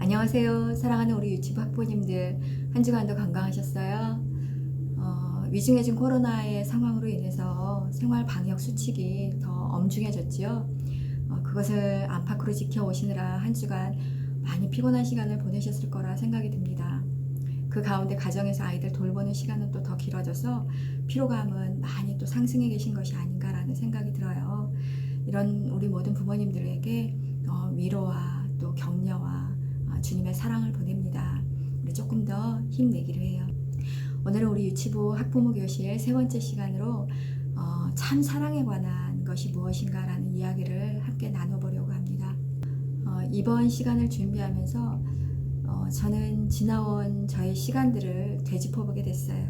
안녕하세요. 사랑하는 우리 유치부 학부모님들, 한 주간도 건강하셨어요? 위중해진 코로나의 상황으로 인해서 생활 방역 수칙이 더 엄중해졌지요. 그것을 안팎으로 지켜오시느라 한 주간 많이 피곤한 시간을 보내셨을 거라 생각이 듭니다. 그 가운데 가정에서 아이들 돌보는 시간은 또 더 길어져서 피로감은 많이 또 상승해 계신 것이 아닌가라는 생각이 들어요. 이런 우리 모든 부모님들에게 위로와 또 격려와 주님의 사랑을 보냅니다. 우리 조금 더 힘내기로 해요. 오늘은 우리 유치부 학부모 교실 세 번째 시간으로 참 사랑에 관한 것이 무엇인가 라는 이야기를 함께 나눠보려고 합니다. 이번 시간을 준비하면서 저는 지나온 저의 시간들을 되짚어보게 됐어요.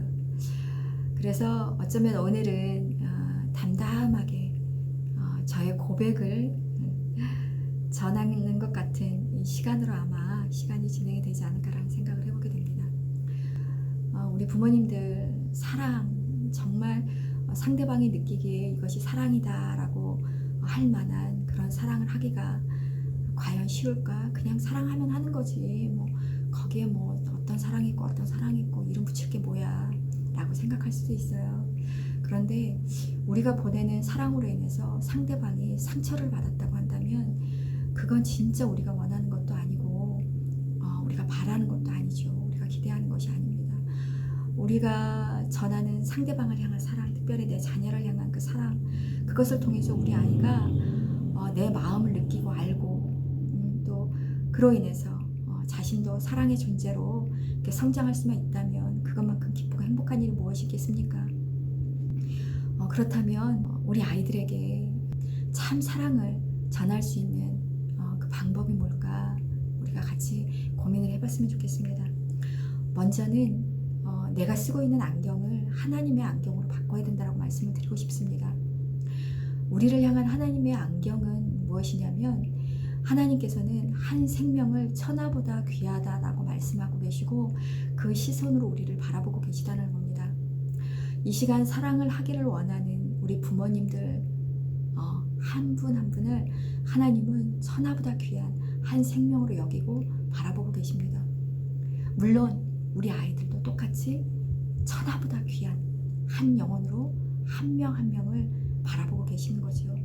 그래서 어쩌면 오늘은 담담하게 저의 고백을 전하는 것 같은 이 시간으로 아마 시간이 진행이 되지 않을까라는 생각을 해보게 됩니다. 우리 부모님들 사랑, 정말 상대방이 느끼기에 이것이 사랑이다 라고 할 만한 그런 사랑을 하기가 과연 쉬울까? 그냥 사랑하면 하는 거지, 거기에 어떤 사랑이 있고 어떤 사랑이 있고 이름 붙일 게 뭐야 라고 생각할 수도 있어요. 그런데 우리가 보내는 사랑으로 인해서 상대방이 상처를 받았다고 한다면 그건 진짜 우리가 원하는 것도 아니고 우리가 바라는 것도 아니죠. 우리가 기대하는 것이 아닙니다. 우리가 전하는 상대방을 향한 사랑, 특별히 내 자녀를 향한 그 사랑, 그것을 통해서 우리 아이가 내 마음을 느끼고 알고 또 그로 인해서 자신도 사랑의 존재로 이렇게 성장할 수만 있다면 그것만큼 기쁘고 행복한 일이 무엇이 있겠습니까? 그렇다면 우리 아이들에게 참 사랑을 전할 수 있는 그 방법이 뭘까? 우리가 같이 고민을 해봤으면 좋겠습니다. 먼저는 내가 쓰고 있는 안경을 하나님의 안경으로 바꿔야 된다고 말씀을 드리고 싶습니다. 우리를 향한 하나님의 안경은 무엇이냐면 하나님께서는 한 생명을 천하보다 귀하다라고 말씀하고 계시고 그 시선으로 우리를 바라보고 계시다는 겁니다. 이 시간 사랑을 하기를 원하는 우리 부모님들 한 분 한 분을 하나님은 천하보다 귀한 한 생명으로 여기고 바라보고 계십니다. 물론 우리 아이들도 똑같이 천하보다 귀한 한 영혼으로 한 명 한 명을 바라보고 계시는 거죠.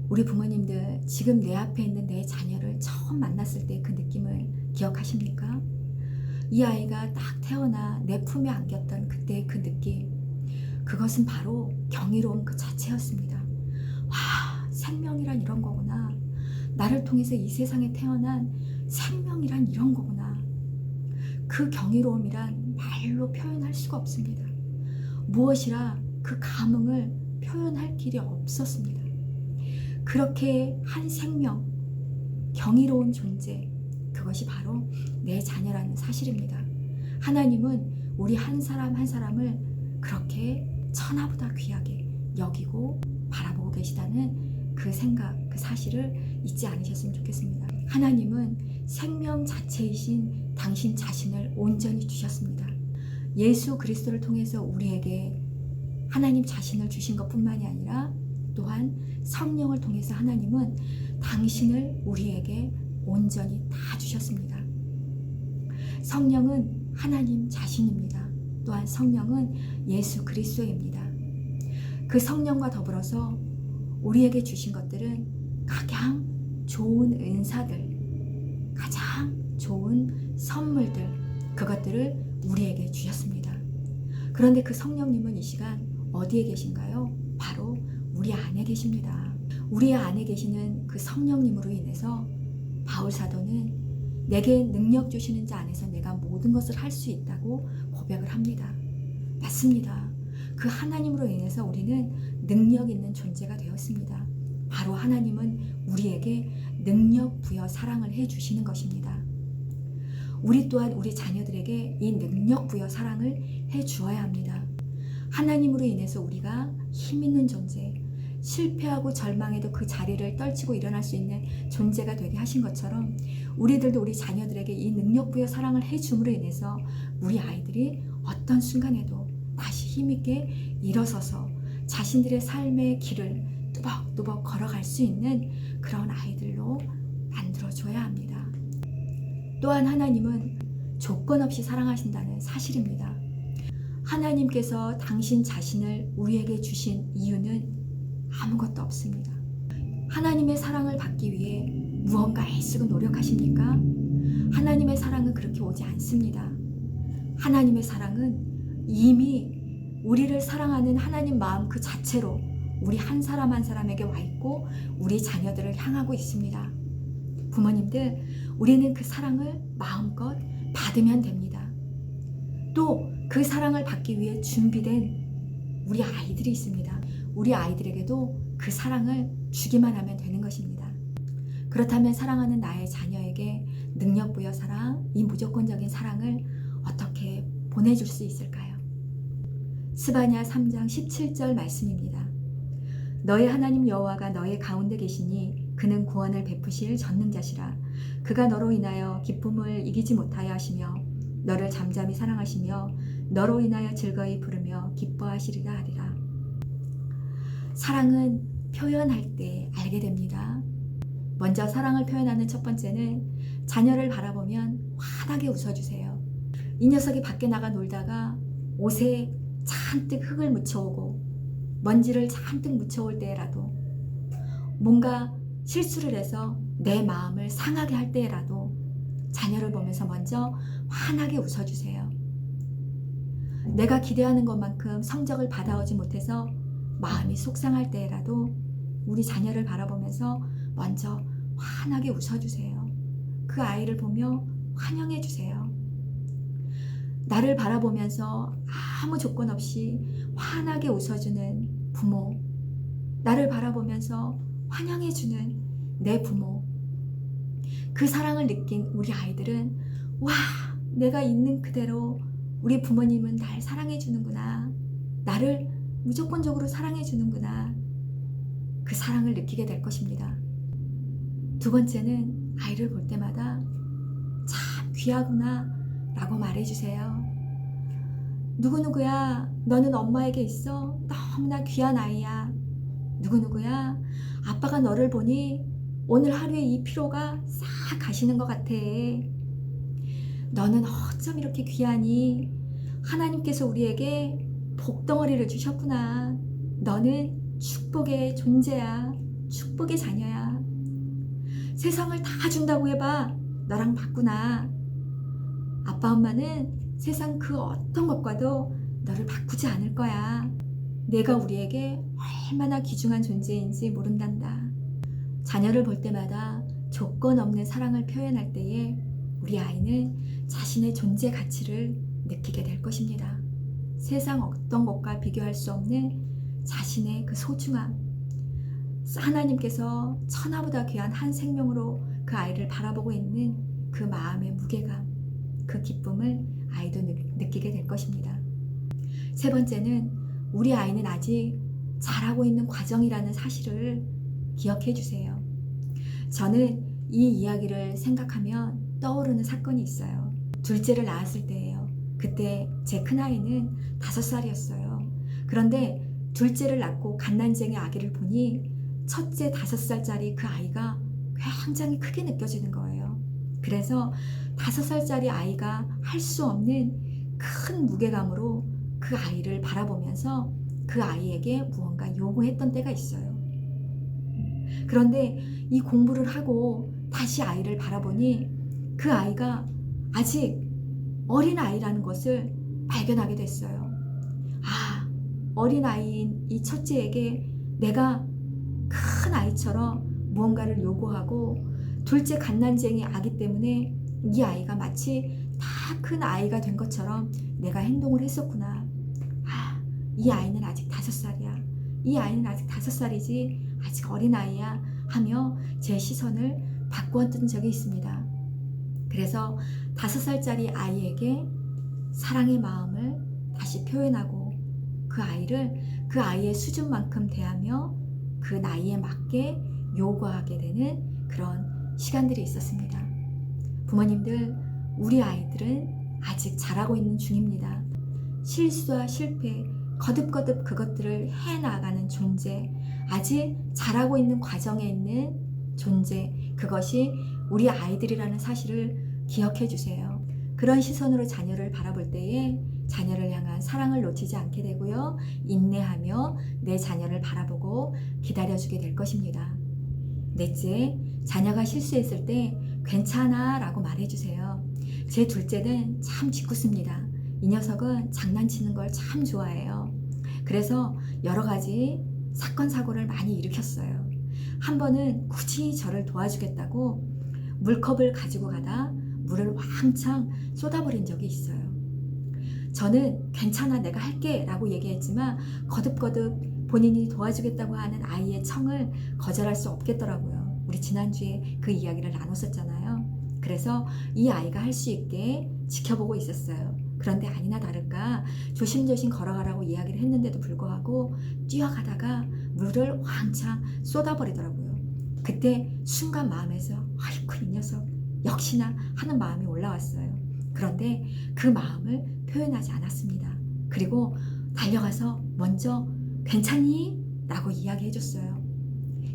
우리 부모님들 지금 내 앞에 있는 내 자녀를 처음 만났을 때 그 느낌을 기억하십니까? 이 아이가 딱 태어나 내 품에 안겼던 그때의 그 느낌, 그것은 바로 경이로움 그 자체였습니다. 와, 생명이란 이런 거구나. 나를 통해서 이 세상에 태어난 생명이란 이런 거구나. 그 경이로움이란 말로 표현할 수가 없습니다. 무엇이라 그 감흥을 표현할 길이 없었습니다. 그렇게 한 생명, 경이로운 존재, 그것이 바로 내 자녀라는 사실입니다. 하나님은 우리 한 사람 한 사람을 그렇게 천하보다 귀하게 여기고 바라보고 계시다는 그 생각, 그 사실을 잊지 않으셨으면 좋겠습니다. 하나님은 생명 자체이신 당신 자신을 온전히 주셨습니다. 예수 그리스도를 통해서 우리에게 하나님 자신을 주신 것뿐만이 아니라 또한 성령을 통해서 하나님은 당신을 우리에게 온전히 다 주셨습니다. 성령은 하나님 자신입니다. 또한 성령은 예수 그리스도입니다. 그 성령과 더불어서 우리에게 주신 것들은 가장 좋은 은사들, 가장 좋은 선물들, 그것들을 우리에게 주셨습니다. 그런데 그 성령님은 이 시간 어디에 계신가요? 바로 우리 안에 계십니다. 우리 안에 계시는 그 성령님으로 인해서 바울 사도는 내게 능력 주시는 자 안에서 내가 모든 것을 할 수 있다고 고백을 합니다. 맞습니다. 그 하나님으로 인해서 우리는 능력 있는 존재가 되었습니다. 바로 하나님은 우리에게 능력 부여 사랑을 해주시는 것입니다. 우리 또한 우리 자녀들에게 이 능력 부여 사랑을 해주어야 합니다. 하나님으로 인해서 우리가 힘 있는 존재, 실패하고 절망해도 그 자리를 떨치고 일어날 수 있는 존재가 되게 하신 것처럼 우리들도 우리 자녀들에게 이 능력 부여 사랑을 해줌으로 인해서 우리 아이들이 어떤 순간에도 다시 힘있게 일어서서 자신들의 삶의 길을 뚜벅뚜벅 걸어갈 수 있는 그런 아이들로 만들어줘야 합니다. 또한 하나님은 조건 없이 사랑하신다는 사실입니다. 하나님께서 당신 자신을 우리에게 주신 이유는 아무것도 없습니다. 하나님의 사랑을 받기 위해 무언가 애쓰고 노력하십니까? 하나님의 사랑은 그렇게 오지 않습니다. 하나님의 사랑은 이미 우리를 사랑하는 하나님 마음 그 자체로 우리 한 사람 한 사람에게 와 있고 우리 자녀들을 향하고 있습니다. 부모님들, 우리는 그 사랑을 마음껏 받으면 됩니다. 또 그 사랑을 받기 위해 준비된 우리 아이들이 있습니다. 우리 아이들에게도 그 사랑을 주기만 하면 되는 것입니다. 그렇다면 사랑하는 나의 자녀에게 능력 부여 사랑, 이 무조건적인 사랑을 어떻게 보내줄 수 있을까요? 스바냐 3장 17절 말씀입니다. 너의 하나님 여호와가 너의 가운데 계시니 그는 구원을 베푸실 전능자시라. 그가 너로 인하여 기쁨을 이기지 못하여 하시며 너를 잠잠히 사랑하시며 너로 인하여 즐거이 부르며 기뻐하시리라 하리라. 사랑은 표현할 때 알게 됩니다. 먼저 사랑을 표현하는 첫 번째는 자녀를 바라보면 환하게 웃어주세요. 이 녀석이 밖에 나가 놀다가 옷에 잔뜩 흙을 묻혀오고 먼지를 잔뜩 묻혀올 때라도 뭔가 실수를 해서 내 마음을 상하게 할 때라도 자녀를 보면서 먼저 환하게 웃어주세요. 내가 기대하는 것만큼 성적을 받아오지 못해서 마음이 속상할 때라도 우리 자녀를 바라보면서 먼저 환하게 웃어주세요. 그 아이를 보며 환영해주세요. 나를 바라보면서 아무 조건 없이 환하게 웃어주는 부모, 나를 바라보면서 환영해주는 내 부모, 그 사랑을 느낀 우리 아이들은 와, 내가 있는 그대로 우리 부모님은 날 사랑해주는구나, 나를 무조건적으로 사랑해주는구나, 그 사랑을 느끼게 될 것입니다. 두 번째는 아이를 볼 때마다 참 귀하구나 라고 말해주세요. 누구누구야, 너는 엄마에게 있어 너무나 귀한 아이야. 누구누구야, 아빠가 너를 보니 오늘 하루에 이 피로가 싹 가시는 것 같아. 너는 어쩜 이렇게 귀하니? 하나님께서 우리에게 복덩어리를 주셨구나. 너는 축복의 존재야. 축복의 자녀야. 세상을 다 준다고 해봐. 너랑 바꾸나. 아빠 엄마는 세상 그 어떤 것과도 너를 바꾸지 않을 거야. 내가 우리에게 얼마나 귀중한 존재인지 모른단다. 자녀를 볼 때마다 조건 없는 사랑을 표현할 때에 우리 아이는 자신의 존재 가치를 느끼게 될 것입니다. 세상 어떤 것과 비교할 수 없는 자신의 그 소중함, 하나님께서 천하보다 귀한 한 생명으로 그 아이를 바라보고 있는 그 마음의 무게감, 그 기쁨을 아이도 느끼게 될 것입니다. 세 번째는 우리 아이는 아직 자라고 있는 과정이라는 사실을 기억해 주세요. 저는 이 이야기를 생각하면 떠오르는 사건이 있어요. 둘째를 낳았을 때예요. 그때 제 큰아이는 5살이었어요. 그런데 둘째를 낳고 갓난쟁이 아기를 보니 첫째 5살짜리 그 아이가 굉장히 크게 느껴지는 거예요. 그래서 5살짜리 아이가 할 수 없는 큰 무게감으로 그 아이를 바라보면서 그 아이에게 무언가 요구했던 때가 있어요. 그런데 이 공부를 하고 다시 아이를 바라보니 그 아이가 아직 어린 아이라는 것을 발견하게 됐어요. 아, 어린 아이인 이 첫째에게 내가 큰 아이처럼 무언가를 요구하고 둘째 갓난쟁이 아기 때문에 이 아이가 마치 다 큰 아이가 된 것처럼 내가 행동을 했었구나. 아, 이 아이는 아직 5살이야. 이 아이는 아직 5살이지 아직 어린아이야 하며 제 시선을 바꾸었던 적이 있습니다. 그래서 5살짜리 아이에게 사랑의 마음을 다시 표현하고 그 아이를 그 아이의 수준만큼 대하며 그 나이에 맞게 요구하게 되는 그런 시간들이 있었습니다. 부모님들, 우리 아이들은 아직 자라고 있는 중입니다. 실수와 실패, 거듭거듭 그것들을 해나가는 존재, 아직 자라고 있는 과정에 있는 존재, 그것이 우리 아이들이라는 사실을 기억해 주세요. 그런 시선으로 자녀를 바라볼 때에 자녀를 향한 사랑을 놓치지 않게 되고요. 인내하며 내 자녀를 바라보고 기다려주게 될 것입니다. 넷째, 자녀가 실수했을 때 괜찮아 라고 말해주세요. 제 둘째는 참 짓궂습니다. 이 녀석은 장난치는 걸 참 좋아해요. 그래서 여러 가지 사건 사고를 많이 일으켰어요. 한 번은 굳이 저를 도와주겠다고 물컵을 가지고 가다 물을 왕창 쏟아버린 적이 있어요. 저는 괜찮아 내가 할게 라고 얘기했지만 거듭거듭 본인이 도와주겠다고 하는 아이의 청을 거절할 수 없겠더라고요. 우리 지난주에 그 이야기를 나눴었잖아요. 그래서 이 아이가 할 수 있게 지켜보고 있었어요. 그런데 아니나 다를까 조심조심 걸어가라고 이야기를 했는데도 불구하고 뛰어가다가 물을 왕창 쏟아버리더라고요. 그때 순간 마음에서 아이고 이 녀석 역시나 하는 마음이 올라왔어요. 그런데 그 마음을 표현하지 않았습니다. 그리고 달려가서 먼저 괜찮니? 라고 이야기해 줬어요.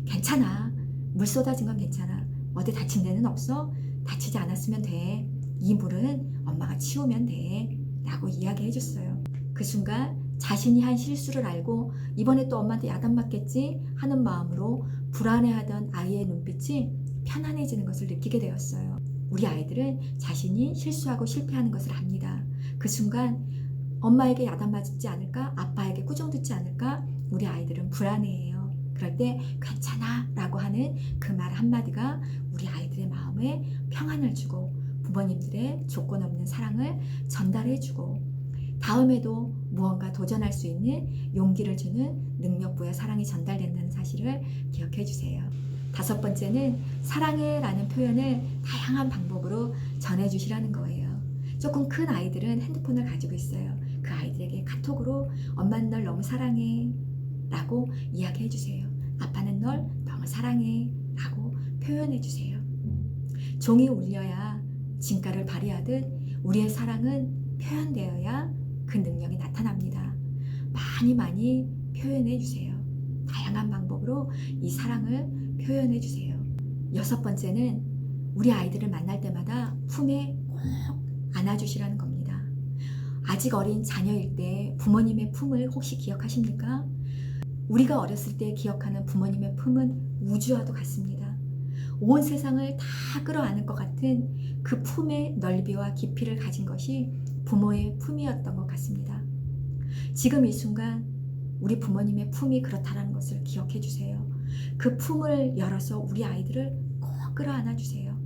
괜찮아. 물 쏟아진 건 괜찮아. 어디 다친 데는 없어? 다치지 않았으면 돼. 이 물은 엄마가 치우면 돼. 라고 이야기해 줬어요. 그 순간 자신이 한 실수를 알고 이번에 또 엄마한테 야단맞겠지 하는 마음으로 불안해하던 아이의 눈빛이 편안해지는 것을 느끼게 되었어요. 우리 아이들은 자신이 실수하고 실패하는 것을 압니다. 그 순간 엄마에게 야단맞지 않을까? 아빠에게 꾸중 듣지 않을까? 우리 아이들은 불안해해요. 그럴 때 괜찮아 라고 하는 그 말 한마디가 우리 아이들의 마음에 평안을 주고 부모님들의 조건 없는 사랑을 전달해주고 다음에도 무언가 도전할 수 있는 용기를 주는 능력부여 사랑이 전달된다는 사실을 기억해 주세요. 다섯 번째는 사랑해 라는 표현을 다양한 방법으로 전해주시라는 거예요. 조금 큰 아이들은 핸드폰을 가지고 있어요. 그 아이들에게 카톡으로 엄마는 널 너무 사랑해 라고 이야기해 주세요. 아빠는 널 너무 사랑해 라고 표현해 주세요. 종이 울려야 진가를 발휘하듯 우리의 사랑은 표현되어야 그 능력이 나타납니다. 많이 표현해 주세요. 다양한 방법으로 이 사랑을 표현해 주세요. 여섯 번째는 우리 아이들을 만날 때마다 품에 꼭 안아주시라는 겁니다. 아직 어린 자녀일 때 부모님의 품을 혹시 기억하십니까? 우리가 어렸을 때 기억하는 부모님의 품은 우주와도 같습니다. 온 세상을 다 끌어안을 것 같은 그 품의 넓이와 깊이를 가진 것이 부모의 품이었던 것 같습니다. 지금 이 순간 우리 부모님의 품이 그렇다는 것을 기억해 주세요. 그 품을 열어서 우리 아이들을 꼭 끌어안아 주세요.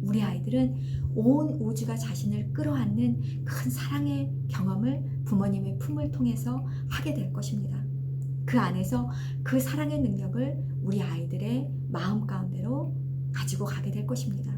우리 아이들은 온 우주가 자신을 끌어안는 큰 사랑의 경험을 부모님의 품을 통해서 하게 될 것입니다. 그 안에서 그 사랑의 능력을 우리 아이들의 마음 가운데로 가지고 가게 될 것입니다.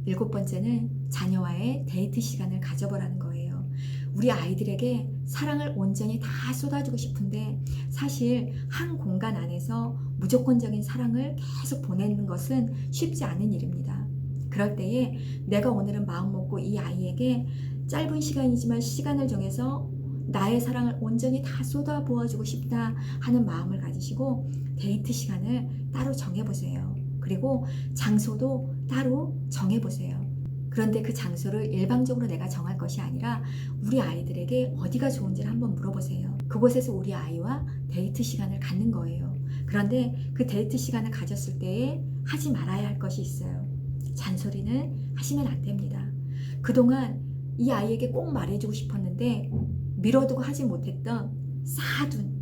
일곱 번째는 자녀와의 데이트 시간을 가져보라는 거예요. 우리 아이들에게 사랑을 온전히 다 쏟아주고 싶은데 사실 한 공간 안에서 무조건적인 사랑을 계속 보내는 것은 쉽지 않은 일입니다. 그럴 때에 내가 오늘은 마음 먹고 이 아이에게 짧은 시간이지만 시간을 정해서 나의 사랑을 온전히 다 쏟아부어주고 싶다 하는 마음을 가지시고 데이트 시간을 따로 정해보세요. 그리고 장소도 따로 정해보세요. 그런데 그 장소를 일방적으로 내가 정할 것이 아니라 우리 아이들에게 어디가 좋은지를 한번 물어보세요. 그곳에서 우리 아이와 데이트 시간을 갖는 거예요. 그런데 그 데이트 시간을 가졌을 때에 하지 말아야 할 것이 있어요. 잔소리는 하시면 안 됩니다. 그동안 이 아이에게 꼭 말해주고 싶었는데 미뤄두고 하지 못했던 쌓아둔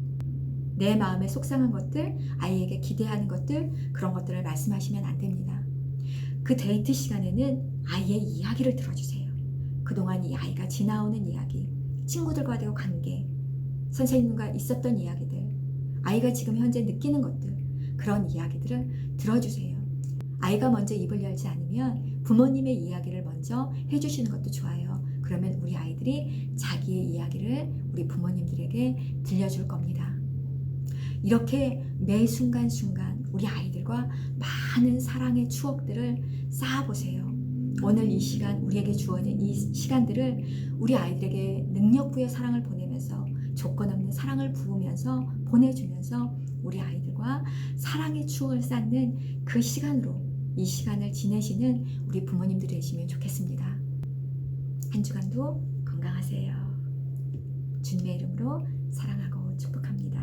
내 마음에 속상한 것들, 아이에게 기대하는 것들, 그런 것들을 말씀하시면 안 됩니다. 그 데이트 시간에는 아이의 이야기를 들어주세요. 그동안 이 아이가 지나오는 이야기, 친구들과의 관계, 선생님과 있었던 이야기들, 아이가 지금 현재 느끼는 것들, 그런 이야기들을 들어주세요. 아이가 먼저 입을 열지 않으면 부모님의 이야기를 먼저 해주시는 것도 좋아요. 그러면 우리 아이들이 자기의 이야기를 우리 부모님들에게 들려줄 겁니다. 이렇게 매 순간순간 우리 아이들과 많은 사랑의 추억들을 쌓아보세요. 오늘 이 시간, 우리에게 주어진 이 시간들을 우리 아이들에게 능력부여 사랑을 보내면서 조건 없는 사랑을 부으면서 보내주면서 우리 아이들과 사랑의 추억을 쌓는 그 시간으로 이 시간을 지내시는 우리 부모님들이 되시면 좋겠습니다. 한 주간도 건강하세요. 주님의 이름으로 사랑하고 축복합니다.